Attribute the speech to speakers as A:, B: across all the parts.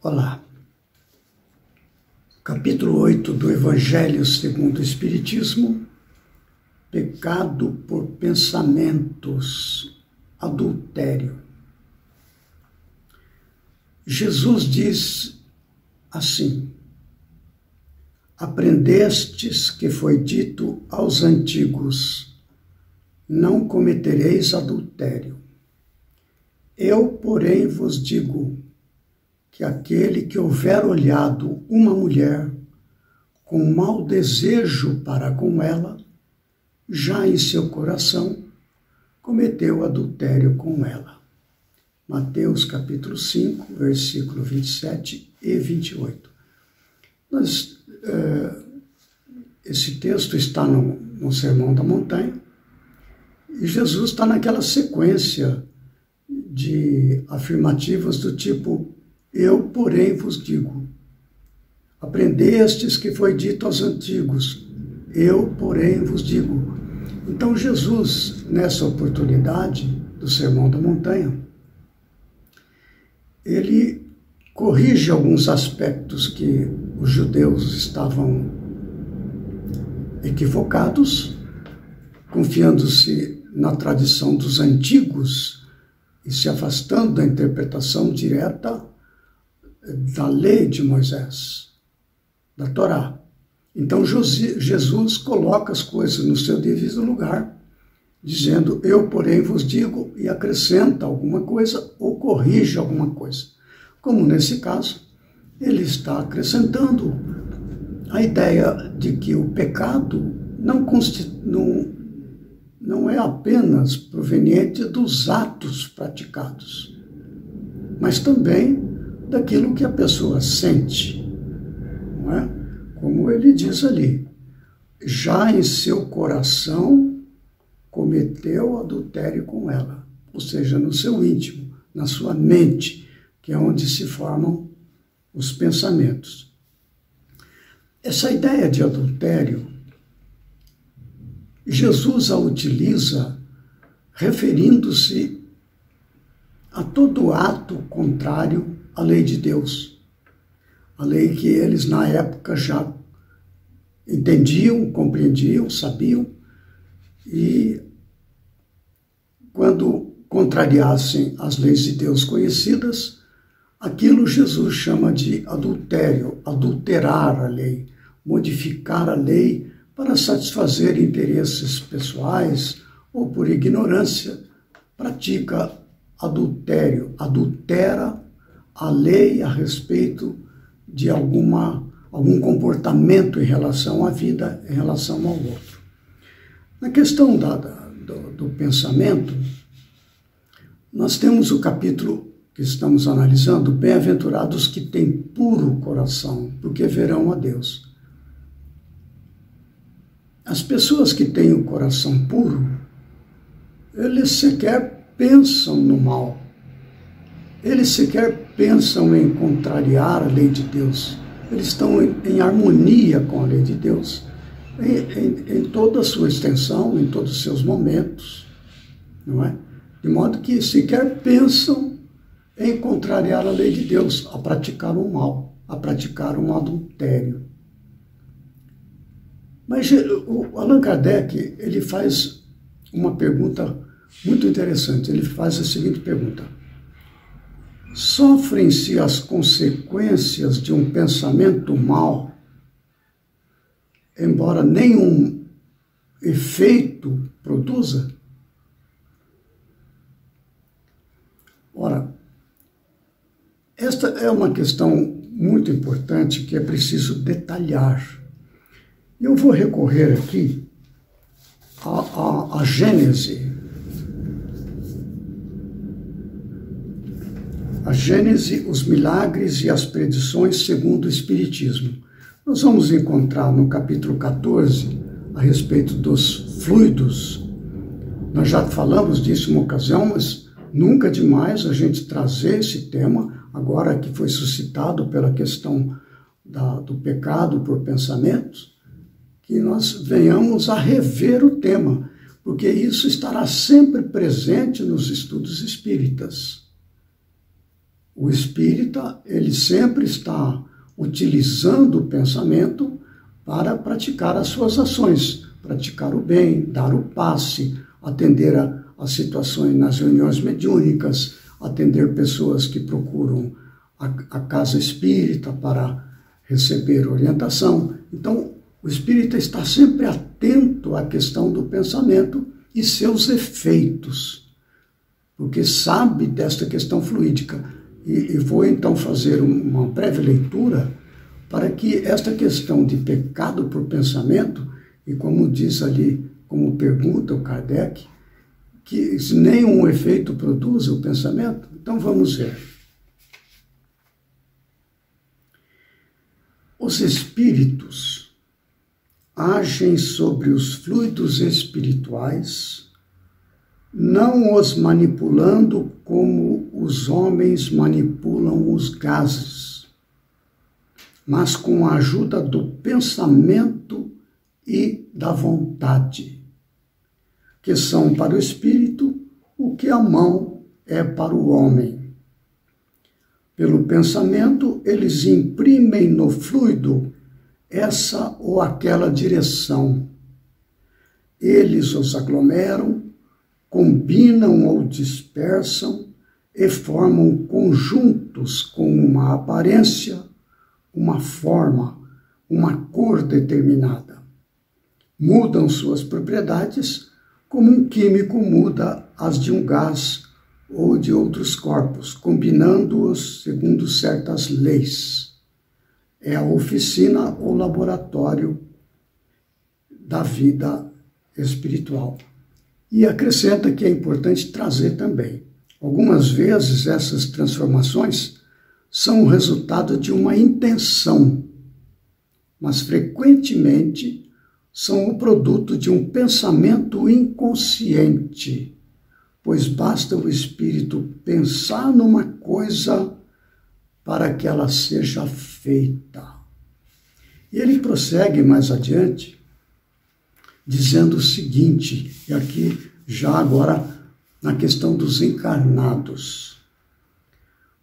A: Olá, capítulo 8 do Evangelho segundo o Espiritismo, pecado por pensamentos, adultério. Jesus diz assim: aprendestes que foi dito aos antigos, não cometereis adultério. Eu, porém, vos digo que aquele que houver olhado uma mulher com mau desejo para com ela, já em seu coração cometeu adultério com ela. Mateus capítulo 5, versículo 27 e 28. Esse texto está no Sermão da Montanha, e Jesus está naquela sequência de afirmativas do tipo: eu, porém, vos digo, aprendestes que foi dito aos antigos, eu, porém, vos digo. Então Jesus, nessa oportunidade do Sermão da Montanha, ele corrige alguns aspectos que os judeus estavam equivocados, confiando-se na tradição dos antigos e se afastando da interpretação direta da lei de Moisés, da Torá. Então Jesus coloca as coisas no seu devido lugar, dizendo: eu, porém, vos digo, e acrescenta alguma coisa ou corrige alguma coisa. Como nesse caso, ele está acrescentando a ideia de que o pecado não é apenas proveniente dos atos praticados, mas também daquilo que a pessoa sente, não é? Como ele diz ali, já em seu coração cometeu adultério com ela, ou seja, no seu íntimo, na sua mente, que é onde se formam os pensamentos. Essa ideia de adultério, Jesus a utiliza referindo-se a todo ato contrário à lei de Deus, a lei que eles na época já entendiam, compreendiam, sabiam, e quando contrariassem as leis de Deus conhecidas, aquilo Jesus chama de adultério, adulterar a lei, modificar a lei para satisfazer interesses pessoais ou por ignorância, pratica adultério, adultera a lei a respeito de algum comportamento em relação à vida, em relação ao outro. Na questão do pensamento, nós temos o capítulo que estamos analisando, bem-aventurados que têm puro coração, porque verão a Deus. As pessoas que têm o coração puro, eles sequer pensam no mal. Eles sequer pensam em contrariar a lei de Deus. Eles estão em harmonia com a lei de Deus, em toda a sua extensão, em todos os seus momentos, não é? De modo que sequer pensam em contrariar a lei de Deus, a praticar o mal, a praticar um adultério. Mas o Allan Kardec, ele faz uma pergunta muito interessante. Ele faz a seguinte pergunta: sofrem-se as consequências de um pensamento mau, embora nenhum efeito produza? Ora, esta é uma questão muito importante que é preciso detalhar. Eu vou recorrer aqui à Gênese. A Gênese, os milagres e as predições segundo o Espiritismo. Nós vamos encontrar no capítulo 14 a respeito dos fluidos. Nós já falamos disso em uma ocasião, mas nunca é demais a gente trazer esse tema, agora que foi suscitado pela questão do pecado por pensamentos, que nós venhamos a rever o tema, porque isso estará sempre presente nos estudos espíritas. o espírita, ele sempre está utilizando o pensamento para praticar as suas ações, praticar o bem, dar o passe, atender a situações nas reuniões mediúnicas, atender pessoas que procuram a casa espírita para receber orientação. Então, o espírita está sempre atento à questão do pensamento e seus efeitos, porque sabe desta questão fluídica. E vou então fazer uma breve leitura para que esta questão de pecado por pensamento, e como diz ali, como pergunta o Kardec, que nenhum efeito produz o pensamento. Então vamos ver. Os espíritos agem sobre os fluidos espirituais, não os manipulando como os homens manipulam os gases, mas com a ajuda do pensamento e da vontade, que são para o espírito o que a mão é para o homem. Pelo pensamento, eles imprimem no fluido essa ou aquela direção. Eles os aglomeram, combinam ou dispersam e formam conjuntos com uma aparência, uma forma, uma cor determinada. Mudam suas propriedades como um químico muda as de um gás ou de outros corpos, combinando-os segundo certas leis. É a oficina ou laboratório da vida espiritual. E acrescenta que é importante trazer também. Algumas vezes essas transformações são o resultado de uma intenção, mas frequentemente são o produto de um pensamento inconsciente, pois basta o espírito pensar numa coisa para que ela seja feita. E ele prossegue mais adiante, dizendo o seguinte, e aqui já agora na questão dos encarnados.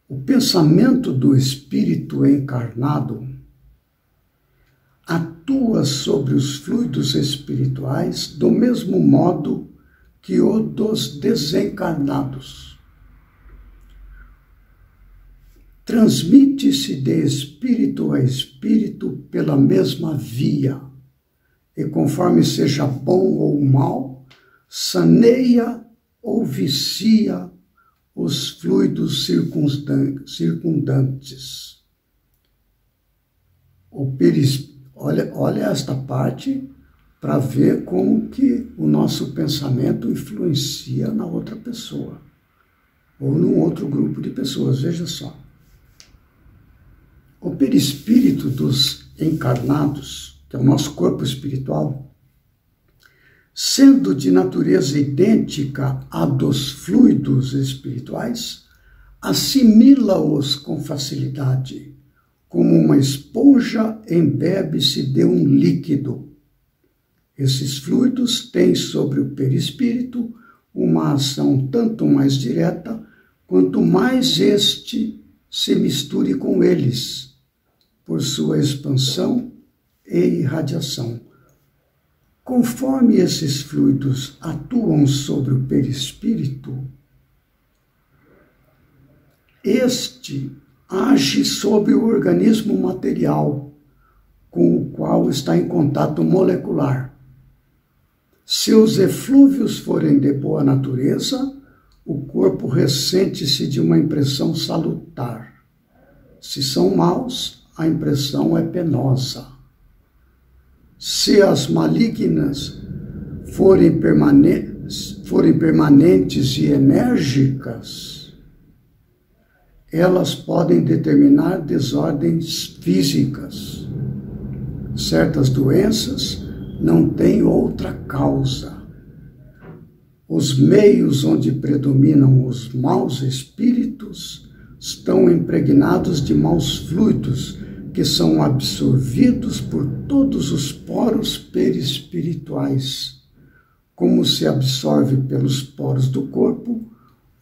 A: O pensamento do espírito encarnado atua sobre os fluidos espirituais do mesmo modo que o dos desencarnados. Transmite-se de espírito a espírito pela mesma via, e conforme seja bom ou mal, saneia ou vicia os fluidos circundantes. Olha esta parte para ver como que o nosso pensamento influencia na outra pessoa, ou num outro grupo de pessoas, veja só. O perispírito dos encarnados, que é o nosso corpo espiritual, sendo de natureza idêntica à dos fluidos espirituais, assimila-os com facilidade, como uma esponja embebe-se de um líquido. Esses fluidos têm sobre o perispírito uma ação tanto mais direta, quanto mais este se misture com eles, por sua expansão e irradiação. Conforme esses fluidos atuam sobre o perispírito, este age sobre o organismo material, com o qual está em contato molecular. Se os eflúvios forem de boa natureza, o corpo ressente-se de uma impressão salutar. Se são maus, a impressão é penosa. Se as malignas forem permanentes e enérgicas, elas podem determinar desordens físicas. Certas doenças não têm outra causa. Os meios onde predominam os maus espíritos estão impregnados de maus fluidos que são absorvidos por todos os poros perispirituais, como se absorve pelos poros do corpo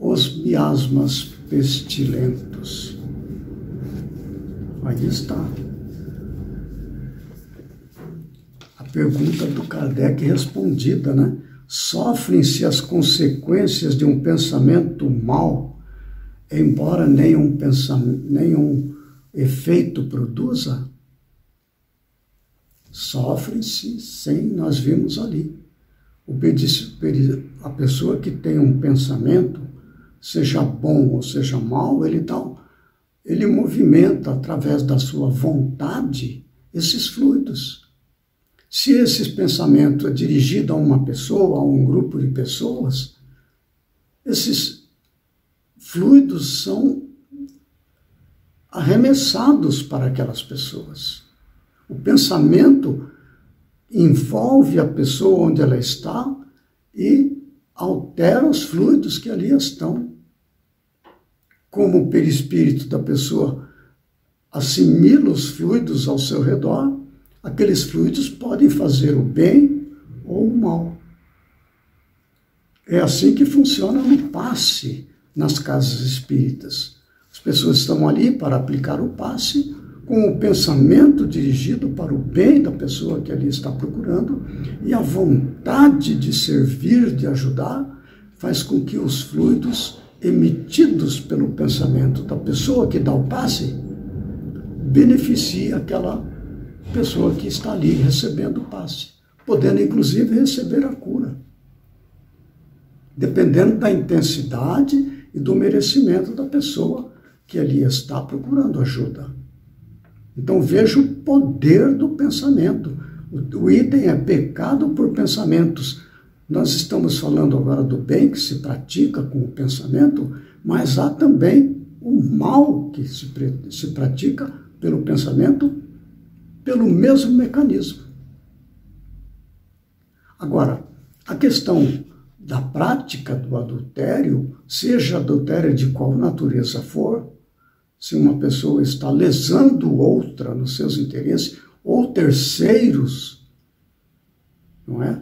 A: os miasmas pestilentos. Aí está. A pergunta do Kardec respondida, né? Sofrem-se as consequências de um pensamento mau, embora nenhum efeito produza? Sofrem-se, sim, nós vimos ali. A pessoa que tem um pensamento, seja bom ou seja mau, ele movimenta através da sua vontade esses fluidos. Se esse pensamento é dirigido a uma pessoa, a um grupo de pessoas, esses fluidos são arremessados para aquelas pessoas. O pensamento envolve a pessoa onde ela está e altera os fluidos que ali estão. Como o perispírito da pessoa assimila os fluidos ao seu redor, aqueles fluidos podem fazer o bem ou o mal. É assim que funciona no passe nas casas espíritas. As pessoas estão ali para aplicar o passe com o pensamento dirigido para o bem da pessoa que ali está procurando, e a vontade de servir, de ajudar, faz com que os fluidos emitidos pelo pensamento da pessoa que dá o passe beneficiem aquela pessoa que está ali recebendo o passe, podendo inclusive receber a cura, dependendo da intensidade e do merecimento da pessoa que ali está procurando ajuda. Então veja o poder do pensamento. O item é pecado por pensamentos. Nós estamos falando agora do bem que se pratica com o pensamento, mas há também o mal que se pratica pelo pensamento, pelo mesmo mecanismo. Agora, a questão da prática do adultério, seja adultério de qual natureza for, se uma pessoa está lesando outra nos seus interesses, ou terceiros, não é?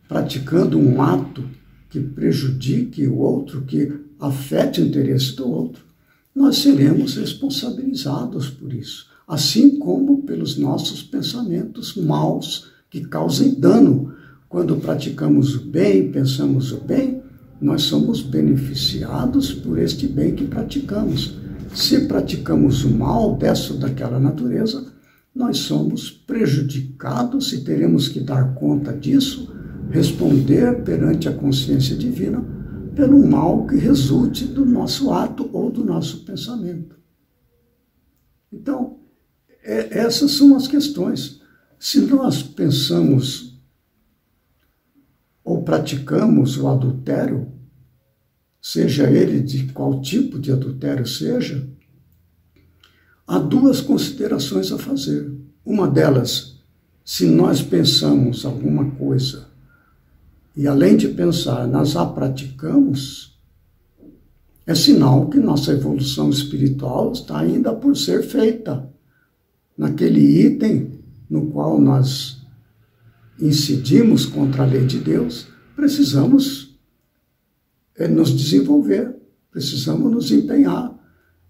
A: Praticando um ato que prejudique o outro, que afete o interesse do outro, nós seremos responsabilizados por isso, assim como pelos nossos pensamentos maus que causem dano. Quando praticamos o bem, pensamos o bem, nós somos beneficiados por este bem que praticamos. Se praticamos o mal dessa ou daquela natureza, nós somos prejudicados e teremos que dar conta disso, responder perante a consciência divina pelo mal que resulte do nosso ato ou do nosso pensamento. Então, essas são as questões. Se nós pensamos ou praticamos o adultério, seja ele de qual tipo de adultério seja, há duas considerações a fazer. Uma delas, se nós pensamos alguma coisa e, além de pensar, nós a praticamos, é sinal que nossa evolução espiritual está ainda por ser feita. Naquele item no qual nós incidimos contra a lei de Deus, precisamos nos desenvolver, precisamos nos empenhar,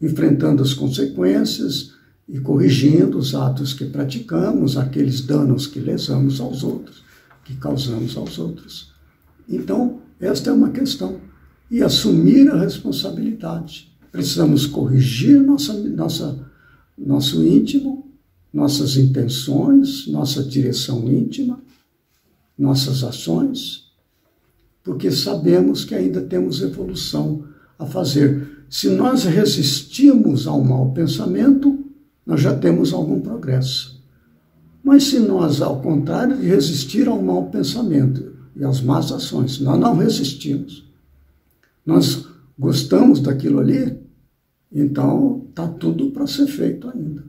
A: enfrentando as consequências e corrigindo os atos que praticamos, aqueles danos que lesamos aos outros, que causamos aos outros. Então, esta é uma questão. E assumir a responsabilidade. Precisamos corrigir nosso íntimo, nossas intenções, nossa direção íntima, nossas ações, porque sabemos que ainda temos evolução a fazer. Se nós resistimos ao mau pensamento, nós já temos algum progresso. Mas se nós, ao contrário de resistir ao mau pensamento e às más ações, nós não resistimos, nós gostamos daquilo ali, então está tudo para ser feito ainda.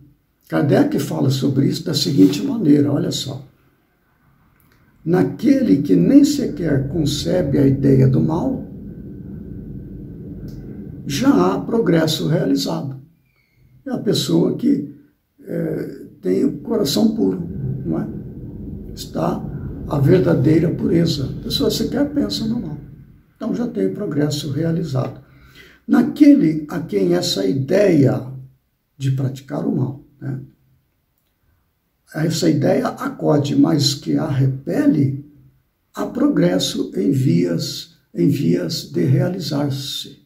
A: Kardec fala sobre isso da seguinte maneira, olha só. Naquele que nem sequer concebe a ideia do mal, já há progresso realizado. É a pessoa que tem o coração puro, não é? Está a verdadeira pureza. A pessoa sequer pensa no mal. Então já tem progresso realizado. Naquele a quem essa ideia de praticar o mal, né? Essa ideia acode, mas que a repele, há progresso em vias de realizar-se.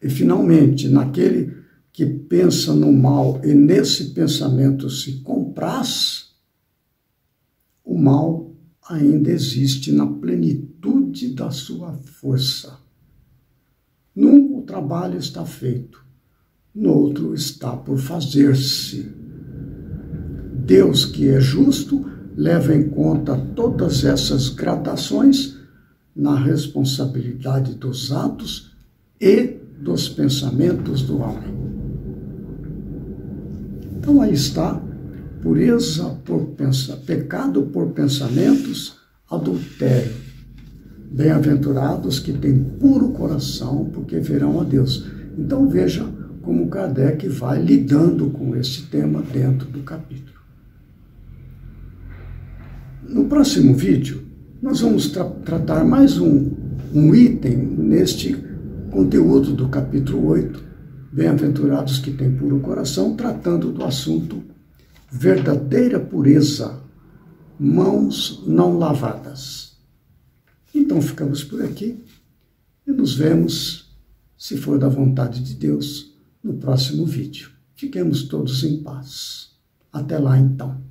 A: E, finalmente, naquele que pensa no mal e nesse pensamento se compraz, o mal ainda existe na plenitude da sua força. Num, o trabalho está feito, no outro está por fazer-se. Deus, que é justo, leva em conta todas essas gradações na responsabilidade dos atos e dos pensamentos do homem. Então aí está, pureza por pecado por pensamentos, adultério. Bem-aventurados que têm puro coração, porque verão a Deus. Então veja como Kardec vai lidando com esse tema dentro do capítulo. No próximo vídeo, nós vamos tratar mais um item neste conteúdo do capítulo 8, Bem-aventurados que têm puro coração, tratando do assunto verdadeira pureza, mãos não lavadas. Então ficamos por aqui e nos vemos, se for da vontade de Deus, no próximo vídeo. Fiquemos todos em paz. Até lá então.